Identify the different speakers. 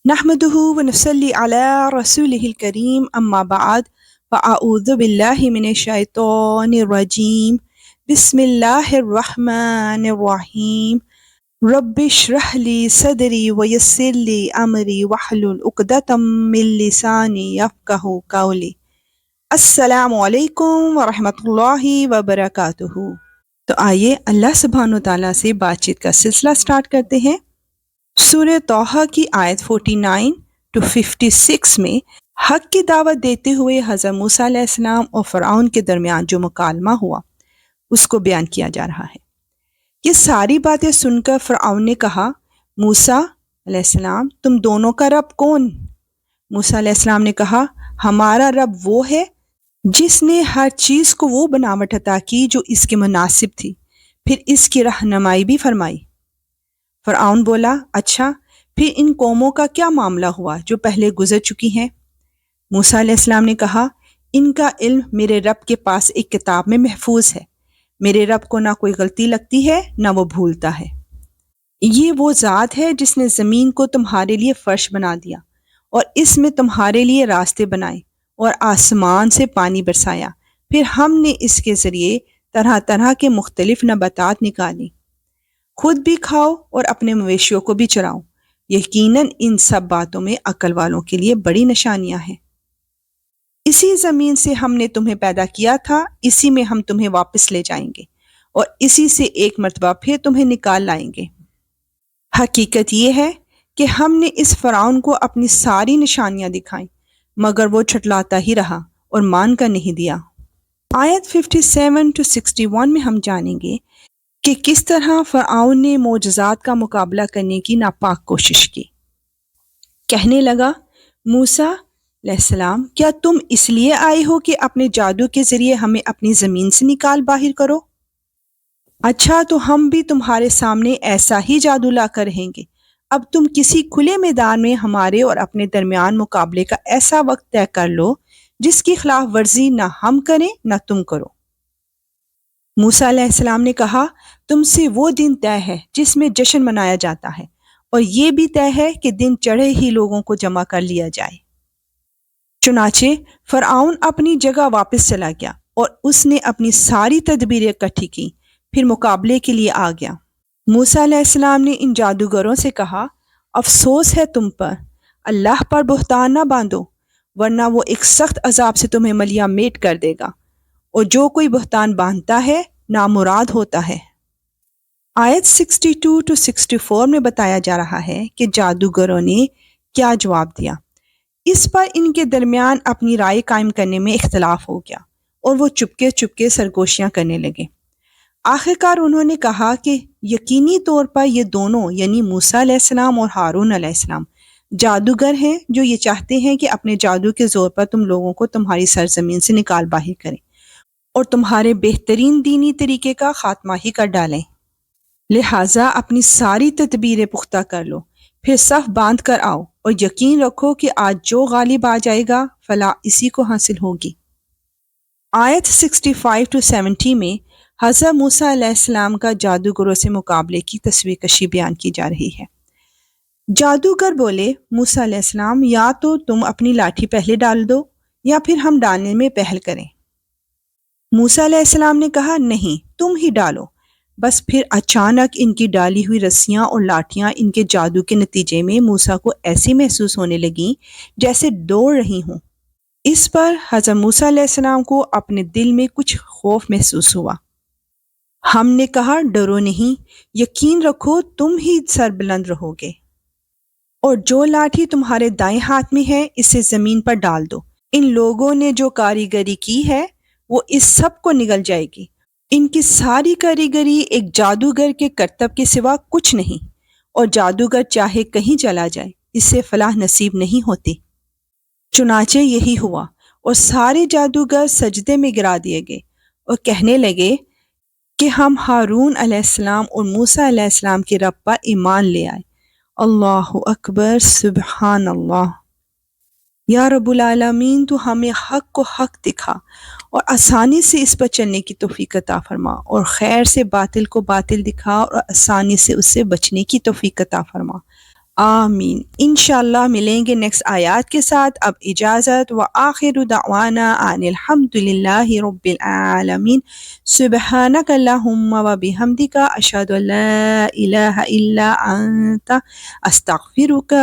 Speaker 1: نحمده ونصلي على رسوله الكريم أما بعد فأعوذ بالله من الشيطان الرجيم بسم الله الرحمن الرحيم رب اشرح لي صدري ويسر لي أمري واحلل عقدة من لساني يفقهوا قولي السلام علیکم ورحمۃ اللہ وبرکاتہ۔ تو آئیے اللہ سبحانہ و تعالیٰ سے بات چیت کا سلسلہ سٹارٹ کرتے ہیں۔ سورہ طٰہٰ کی آیت 49 to 56 میں حق کی دعوت دیتے ہوئے حضرت موسیٰ علیہ السلام اور فرعون کے درمیان جو مکالمہ ہوا اس کو بیان کیا جا رہا ہے۔ یہ ساری باتیں سن کر فرعون نے کہا، موسیٰ علیہ السلام تم دونوں کا رب کون؟ موسیٰ علیہ السلام نے کہا، ہمارا رب وہ ہے جس نے ہر چیز کو وہ بناوٹ عطا کی جو اس کے مناسب تھی، پھر اس کی رہنمائی بھی فرمائی۔ فرعون بولا، اچھا پھر ان قوموں کا کیا معاملہ ہوا جو پہلے گزر چکی ہیں؟ موسیٰ علیہ السلام نے کہا، ان کا علم میرے رب کے پاس ایک کتاب میں محفوظ ہے، میرے رب کو نہ کوئی غلطی لگتی ہے نہ وہ بھولتا ہے۔ یہ وہ ذات ہے جس نے زمین کو تمہارے لیے فرش بنا دیا اور اس میں تمہارے لیے راستے بنائے اور آسمان سے پانی برسایا، پھر ہم نے اس کے ذریعے طرح طرح کے مختلف نباتات نکالے، خود بھی کھاؤ اور اپنے مویشیوں کو بھی چراؤ، یقیناً ان سب باتوں میں عقل والوں کے لیے بڑی نشانیاں ہیں۔ اسی زمین سے ہم نے تمہیں پیدا کیا تھا، اسی میں ہم تمہیں واپس لے جائیں گے اور اسی سے ایک مرتبہ پھر تمہیں نکال لائیں گے۔ حقیقت یہ ہے کہ ہم نے اس فرعون کو اپنی ساری نشانیاں دکھائیں مگر وہ جھٹلاتا ہی رہا اور مان کر نہیں دیا۔ آیت 57 to 61 میں ہم جانیں گے کہ کس طرح فرعون نے معجزات کا مقابلہ کرنے کی ناپاک کوشش کی۔ کہنے لگا، موسیٰ علیہ السلام کیا تم اس لیے آئے ہو کہ اپنے جادو کے ذریعے ہمیں اپنی زمین سے نکال باہر کرو؟ اچھا تو ہم بھی تمہارے سامنے ایسا ہی جادو لا کر رہیں گے۔ اب تم کسی کھلے میدان میں ہمارے اور اپنے درمیان مقابلے کا ایسا وقت طے کر لو جس کی خلاف ورزی نہ ہم کریں نہ تم کرو۔ موسیٰ علیہ السلام نے کہا، تم سے وہ دن طے ہے جس میں جشن منایا جاتا ہے، اور یہ بھی طے ہے کہ دن چڑھے ہی لوگوں کو جمع کر لیا جائے۔ چنانچہ فرعون اپنی جگہ واپس چلا گیا اور اس نے اپنی ساری تدبیریں اکٹھی کی، پھر مقابلے کے لیے آ گیا۔ موسیٰ علیہ السلام نے ان جادوگروں سے کہا، افسوس ہے تم پر، اللہ پر بہتان نہ باندھو ورنہ وہ ایک سخت عذاب سے تمہیں ملیہ میٹ کر دے گا، اور جو کوئی بہتان باندھتا ہے نامراد ہوتا ہے۔ آیت 62 to 64 میں بتایا جا رہا ہے کہ جادوگروں نے کیا جواب دیا۔ اس پر ان کے درمیان اپنی رائے قائم کرنے میں اختلاف ہو گیا اور وہ چپکے چپکے سرگوشیاں کرنے لگے۔ آخرکار انہوں نے کہا کہ یقینی طور پر یہ دونوں یعنی موسیٰ علیہ السلام اور ہارون علیہ السلام جادوگر ہیں جو یہ چاہتے ہیں کہ اپنے جادو کے زور پر تم لوگوں کو تمہاری سرزمین سے نکال باہر کریں اور تمہارے بہترین دینی طریقے کا خاتمہ ہی کر ڈالیں۔ لہٰذا اپنی ساری تدبیریں پختہ کر لو، پھر صف باندھ کر آؤ اور یقین رکھو کہ آج جو غالب آ جائے گا فلاح اسی کو حاصل ہوگی۔ آیت 65 to 70 میں حضرت موسیٰ علیہ السلام کا جادوگروں سے مقابلے کی تصویر کشی بیان کی جا رہی ہے۔ جادوگر بولے، موسیٰ علیہ السلام یا تو تم اپنی لاٹھی پہلے ڈال دو یا پھر ہم ڈالنے میں پہل کریں۔ موسیٰ علیہ السلام نے کہا، نہیں تم ہی ڈالو۔ بس پھر اچانک ان کی ڈالی ہوئی رسیاں اور لاٹھیاں ان کے جادو کے نتیجے میں موسیٰ کو ایسی محسوس ہونے لگیں جیسے دوڑ رہی ہوں۔ اس پر حضرت موسیٰ علیہ السلام کو اپنے دل میں کچھ خوف محسوس ہوا۔ ہم نے کہا، ڈرو نہیں، یقین رکھو تم ہی سربلند رہو گے، اور جو لاٹھی تمہارے دائیں ہاتھ میں ہے اسے زمین پر ڈال دو۔ ان لوگوں نے جو کاریگری کی ہے وہ اس سب کو نگل جائے گی۔ ان کی ساری کاریگری ایک جادوگر کے کرتب کے سوا کچھ نہیں، اور جادوگر چاہے کہیں چلا جائے اس سے فلاح نصیب نہیں ہوتی۔ چنانچہ یہی ہوا اور سارے جادوگر سجدے میں گرا دیے گئے اور کہنے لگے کہ ہم ہارون علیہ السلام اور موسیٰ علیہ السلام کے رب پر ایمان لے آئے۔ اللہ اکبر، سبحان اللہ۔ یا رب العالمین تو ہمیں حق کو حق دکھا اور آسانی سے اس پر چلنے کی توفیق عطا فرما، اور خیر سے باطل کو باطل دکھا اور آسانی سے اس سے بچنے کی توفیق عطا فرما۔ آمین۔ انشاءاللہ ملیں گے نیکسٹ آیات کے ساتھ۔ اب اجازت، وآخر دعوانا ان الحمد للہ رب العالمین۔ سبحانک اللہم وبحمدک، اشہد ان لا الہ الا انت، استغفرک